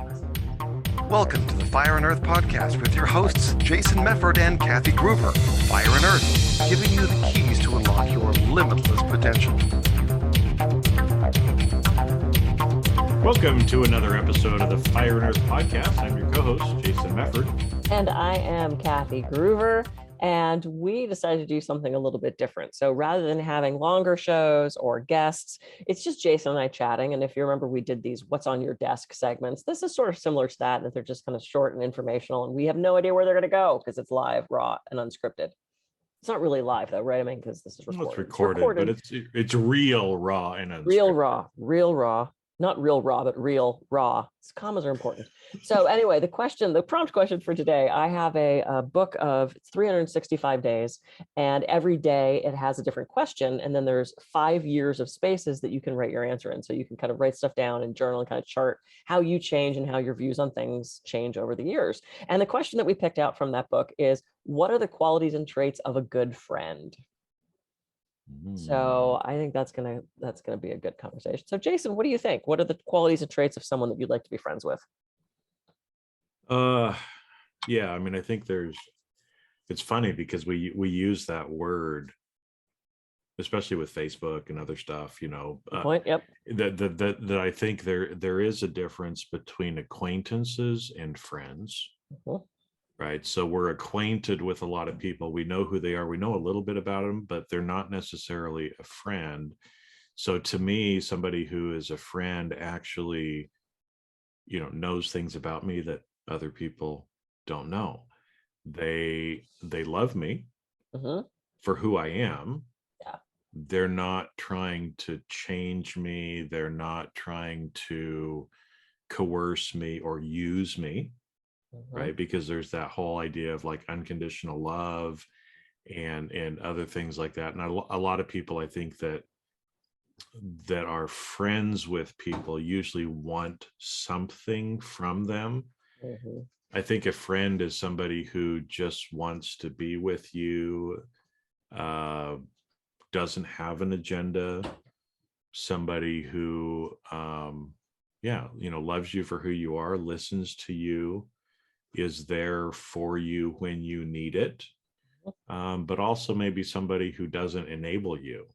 Welcome to the Fire and Earth podcast with your hosts, Jason Mefford and Kathy Groover. Fire and Earth, giving you the keys to unlock your limitless potential. Welcome to another episode of the Fire and Earth podcast. I'm your co-host, Jason Mefford. And I am Kathy Groover. And we decided to do something a little bit different. So rather than having longer shows or guests, it's just Jason and I chatting. And if you remember, we did these What's on Your Desk segments. This is sort of similar to that they're just kind of short and informational. And we have no idea where they're going to go because it's live, raw, and unscripted. It's not really live though, right? I mean, because this is recorded. Well, it's recorded, but it's real, raw, and unscripted. Real raw. Not real raw, but real raw. Commas are important. So anyway, the prompt question for today, I have a book of 365 days, and every day it has a different question. And then there's 5 years of spaces that you can write your answer in. So you can kind of write stuff down and journal and kind of chart how you change and how your views on things change over the years. And the question that we picked out from that book is, what are the qualities and traits of a good friend? So I think that's gonna be a good conversation. So Jason, what do you think? What are the qualities and traits of someone that you'd like to be friends with? Yeah, I mean, I think it's funny because we use that word, especially with Facebook and other stuff, Point. Yep. That I think there is a difference between acquaintances and friends. Mm-hmm. Right. So we're acquainted with a lot of people. We know who they are. We know a little bit about them, but they're not necessarily a friend. So to me, somebody who is a friend actually, knows things about me that other people don't know. They love me for who I am. Yeah. They're not trying to change me. They're not trying to coerce me or use me. Right, because there's that whole idea of like unconditional love and other things like that. And a lot of people, I think, that are friends with people usually want something from them. I think a friend is somebody who just wants to be with you, doesn't have an agenda, somebody who loves you for who you are, listens to you, is there for you when you need it, but also maybe somebody who doesn't enable you,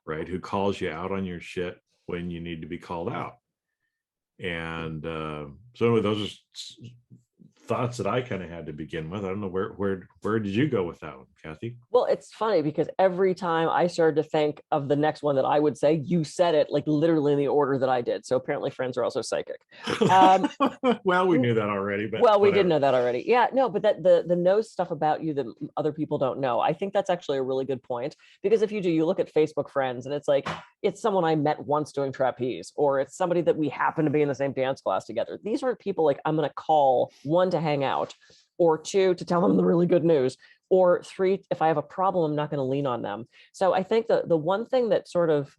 right? Who calls you out on your shit when you need to be called out. And so anyway, those are thoughts that I kind of had to begin with. I don't know where did you go with that one, Kathy? Well, it's funny because every time I started to think of the next one that I would say, you said it like literally in the order that I did. So apparently friends are also psychic. Well, we knew that already, but we did know that already. Yeah, no, but that the knows stuff about you that other people don't know. I think that's actually a really good point, because if you look at Facebook friends and it's like, it's someone I met once doing trapeze, or it's somebody that we happen to be in the same dance class together. These aren't people like I'm going to call, one, to hang out, or two, to tell them the really good news, or three, if I have a problem, I'm not going to lean on them. So I think the one thing that sort of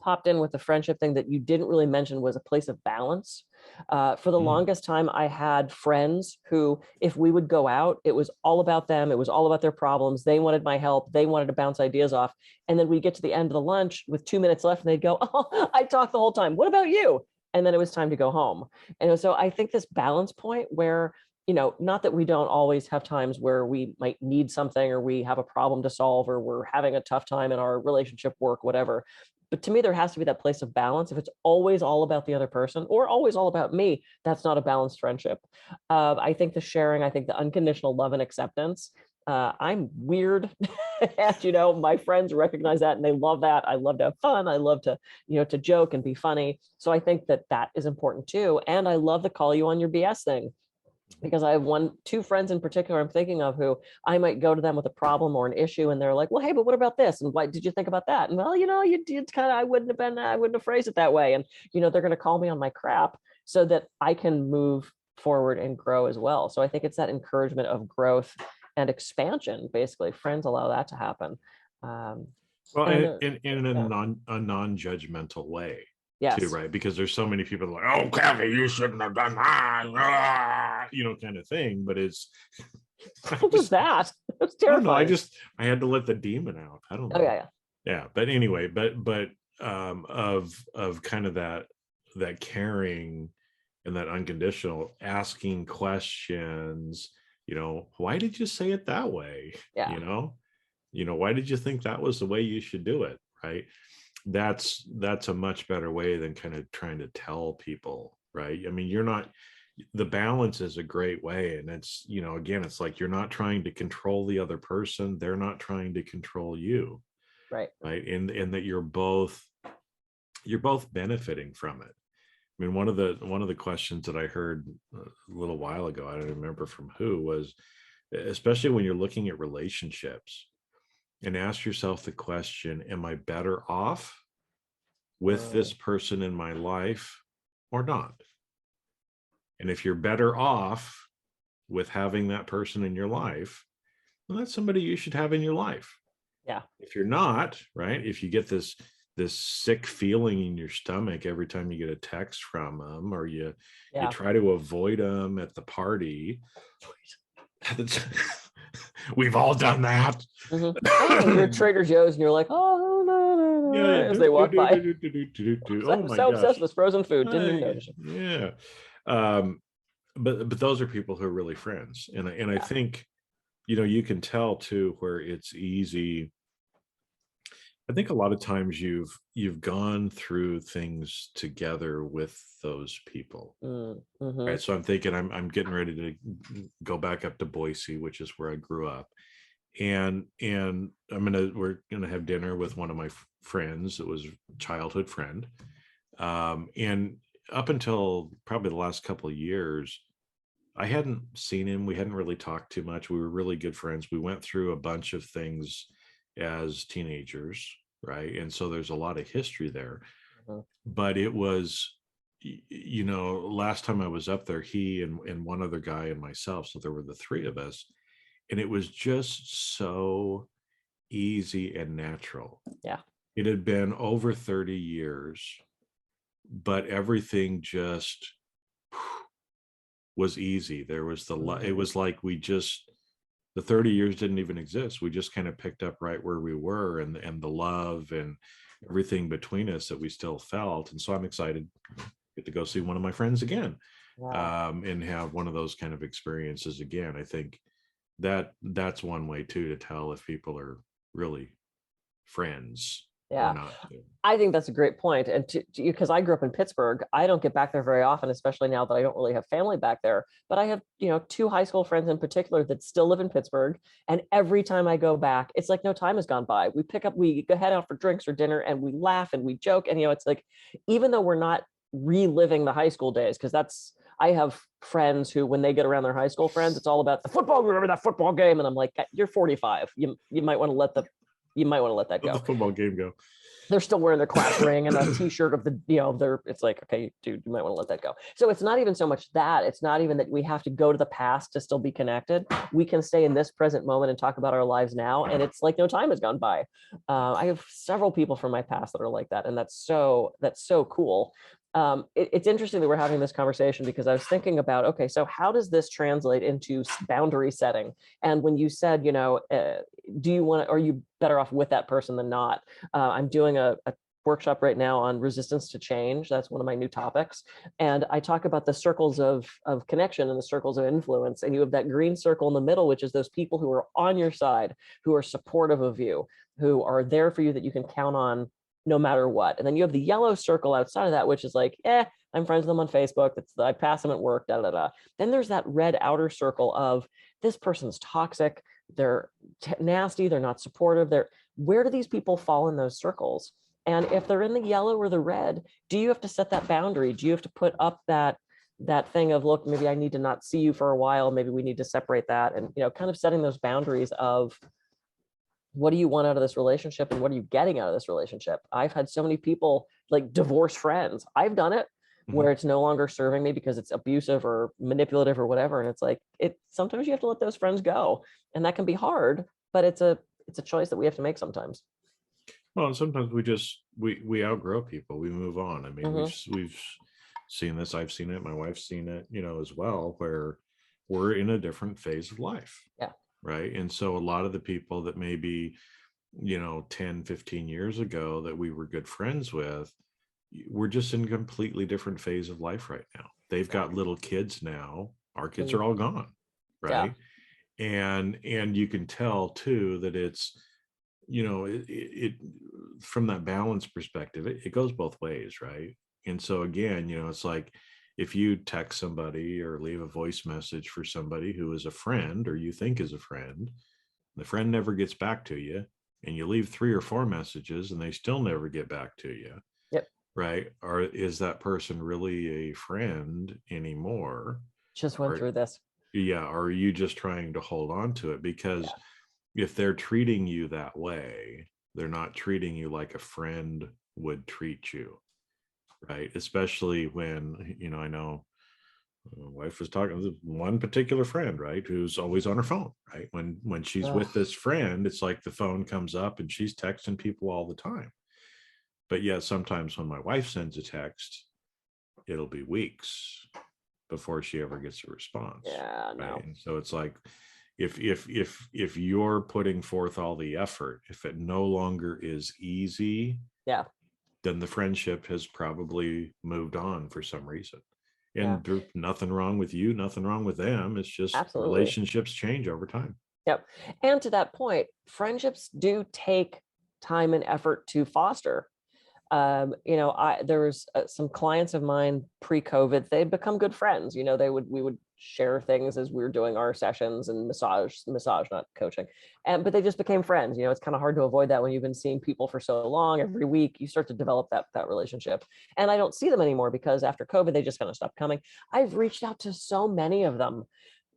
popped in with the friendship thing that you didn't really mention was a place of balance. For the longest time, I had friends who, if we would go out, it was all about them. It was all about their problems. They wanted my help. They wanted to bounce ideas off. And then we'd get to the end of the lunch with 2 minutes left and they'd go, "Oh, I talked the whole time. What about you?" And then it was time to go home. And so I think this balance point where, not that we don't always have times where we might need something, or we have a problem to solve, or we're having a tough time in our relationship, work, whatever. But to me, there has to be that place of balance. If it's always all about the other person or always all about me, that's not a balanced friendship. I think the sharing, I think the unconditional love and acceptance. I'm weird, and my friends recognize that and they love that. I love to have fun. I love to, to joke and be funny. So I think that is important too. And I love the call you on your BS thing, because I have two friends in particular I'm thinking of who I might go to them with a problem or an issue, and they're like, "Well, hey, but what about this? And why did you think about that?" And well, you did kind of, I wouldn't have phrased it that way. And they're going to call me on my crap so that I can move forward and grow as well. So I think it's that encouragement of growth and expansion. Basically, friends allow that to happen. Well, in a non-judgmental way. Yes. Too, right? Because there's so many people like, "Oh, Kathy, you shouldn't have done that," kind of thing. But it's what was that? It's terrifying. I had to let the demon out. I don't know. Oh yeah. But anyway, but of kind of that caring and that unconditional asking questions, why did you say it that way? Yeah. Why did you think that was the way you should do it? Right. That's a much better way than kind of trying to tell people, right? I mean, the balance is a great way. And it's, again, it's like, you're not trying to control the other person. They're not trying to control you. Right. Right. And that you're both benefiting from it. I mean, one of the questions that I heard a little while ago, I don't remember from who, was, especially when you're looking at relationships, and ask yourself the question, am I better off with this person in my life or not? And if you're better off with having that person in your life, well, that's somebody you should have in your life. Yeah. If you're not, right, if you get this sick feeling in your stomach every time you get a text from them, or you try to avoid them at the party, we've all done that. You're at Trader Joe's and you're like, oh, no, as they walk by. Oh my so gosh. obsessed with frozen food, didn't even notice it. Yeah. But those are people who are really friends, and I think, you can tell too, where it's easy. I think a lot of times you've gone through things together with those people. Right. So I'm thinking I'm getting ready to go back up to Boise, which is where I grew up. And we're gonna have dinner with one of my friends. It was a childhood friend. And up until probably the last couple of years, I hadn't seen him. We hadn't really talked too much. We were really good friends. We went through a bunch of things as teenagers, right? And so there's a lot of history there. But it was, last time I was up there, he and one other guy and myself, so there were the three of us, and it was just so easy and natural. Yeah. It had been over 30 years, but everything just was easy. There was it was like the 30 years didn't even exist. We just kind of picked up right where we were, and the love and everything between us that we still felt. And so I'm excited get to go see one of my friends again. Wow. And have one of those kind of experiences again. I think that's one way too to tell if people are really friends. Yeah, or not. I think that's a great point. And because I grew up in Pittsburgh, I don't get back there very often, especially now that I don't really have family back there. But I have, two high school friends in particular that still live in Pittsburgh. And every time I go back, it's like no time has gone by. We go head out for drinks or dinner, and we laugh and we joke. And, it's like, even though we're not reliving the high school days, because I have friends who, when they get around their high school friends, it's all about the football. Remember that football game? And I'm like, you're 45. You might want to let that go. Let the football game go. They're still wearing their class ring and a t-shirt of it's like, okay, dude, you might want to let that go. So it's not even so much that. It's not even that we have to go to the past to still be connected. We can stay in this present moment and talk about our lives now. And it's like no time has gone by. I have several people from my past that are like that. And that's so cool. It's interesting that we're having this conversation, because I was thinking about, okay, so how does this translate into boundary setting? And when you said, are you better off with that person than not? I'm doing a workshop right now on resistance to change. That's one of my new topics. And I talk about the circles of connection and the circles of influence. And you have that green circle in the middle, which is those people who are on your side, who are supportive of you, who are there for you, that you can count on no matter what. And then you have the yellow circle outside of that, which is like, I'm friends with them on Facebook. I pass them at work, da, da, da. Then there's that red outer circle of, this person's toxic. They're nasty. They're not supportive. Where do these people fall in those circles? And if they're in the yellow or the red, do you have to set that boundary? Do you have to put up that thing of, look, maybe I need to not see you for a while. Maybe we need to separate that. And, kind of setting those boundaries of, what do you want out of this relationship and what are you getting out of this relationship? I've had so many people, like divorce friends. I've done it where it's no longer serving me because it's abusive or manipulative or whatever. And it's like, sometimes you have to let those friends go, and that can be hard, but it's a choice that we have to make sometimes. Well, sometimes we outgrow people. We move on. I mean, we've seen this. I've seen it. My wife's seen it, as well, where we're in a different phase of life. Yeah. Right. And so a lot of the people that maybe, 10, 15 years ago that we were good friends with, we're just in a completely different phase of life right now. they've got little kids now. Our kids are all gone, right? And you can tell too that it's, it from that balance perspective, it goes both ways, right? And so again, it's like if you text somebody or leave a voice message for somebody who is a friend or you think is a friend, the friend never gets back to you, and you leave 3 or 4 messages and they still never get back to you. Yep. Right? Or is that person really a friend anymore? Just went through this. Yeah. Or are you just trying to hold on to it? Because if they're treating you that way, they're not treating you like a friend would treat you. Right? Especially when, I know my wife was talking to one particular friend, right, who's always on her phone, right? When she's with this friend, it's like the phone comes up and she's texting people all the time. But yet sometimes when my wife sends a text, it'll be weeks before she ever gets a response. Yeah, no. Right? And so it's like if you're putting forth all the effort, if it no longer is easy, then the friendship has probably moved on for some reason. And there's nothing wrong with you, nothing wrong with them. It's just relationships change over time. Yep. And to that point, friendships do take time and effort to foster. There was some clients of mine pre-COVID, they'd become good friends. We would share things as we were doing our sessions and massage, not coaching. But they just became friends. It's kind of hard to avoid that when you've been seeing people for so long. Every week you start to develop that relationship. And I don't see them anymore because after COVID, they just kind of stopped coming. I've reached out to so many of them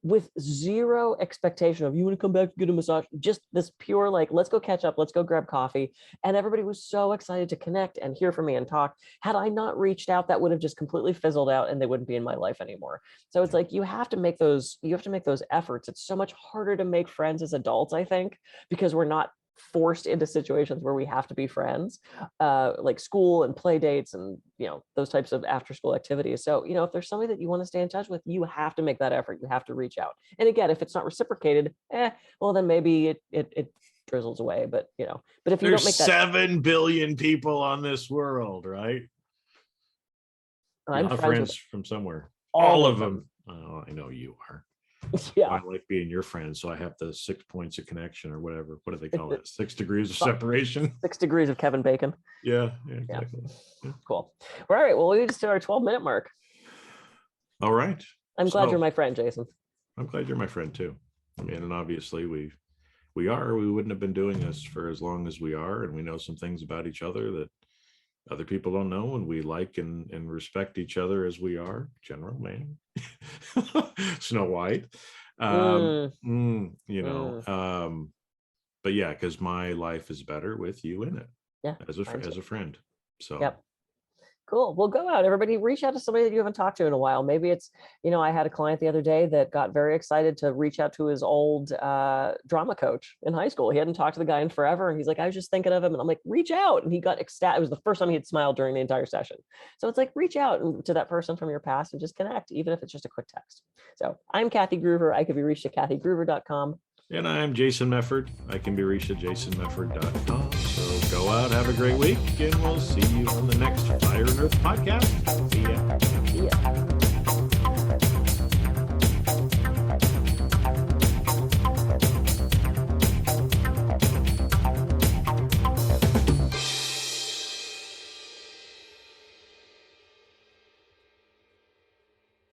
with zero expectation of, you want to come back to get a massage, just this pure, like, let's go catch up, let's go grab coffee. And everybody was so excited to connect and hear from me and talk. Had I not reached out, that would have just completely fizzled out and they wouldn't be in my life anymore. So it's like, you have to make those efforts. It's so much harder to make friends as adults, I think, because we're not forced into situations where we have to be friends, like school and play dates and those types of after school activities. So if there's somebody that you want to stay in touch with, you have to make that effort. You have to reach out. And again, if it's not reciprocated, well then maybe it drizzles away. But but if you don't make that, 7 billion people on this world, right? I'm friends from somewhere. All of them. Oh, I know you are. Yeah, I like being your friend, so I have the 6 points of connection or whatever. What do they call it? 6 degrees of separation. 6 degrees of Kevin Bacon. Yeah, exactly. Yeah. Cool. All right. Well, we just hit our 12-minute mark. All right. I'm glad you're my friend, Jason. I'm glad you're my friend too. I mean, and obviously we wouldn't have been doing this for as long as we are, and we know some things about each other that other people don't know, and we like and respect each other as we are. General man. Snow White. But yeah, because my life is better with you in it. Yeah, as a friend. So yep. Cool. Well, go out, everybody. Reach out to somebody that you haven't talked to in a while. Maybe it's, I had a client the other day that got very excited to reach out to his old drama coach in high school. He hadn't talked to the guy in forever. And he's like, I was just thinking of him. And I'm like, reach out. And he got ecstatic. It was the first time he had smiled during the entire session. So it's like, reach out to that person from your past and just connect, even if it's just a quick text. So I'm Kathy Groover. I could be reached at kathygroover.com. And I'm Jason Mefford. I can be reached at jasonmefford.com. So go out, have a great week, and we'll see you on the next Fire and Earth podcast. See ya.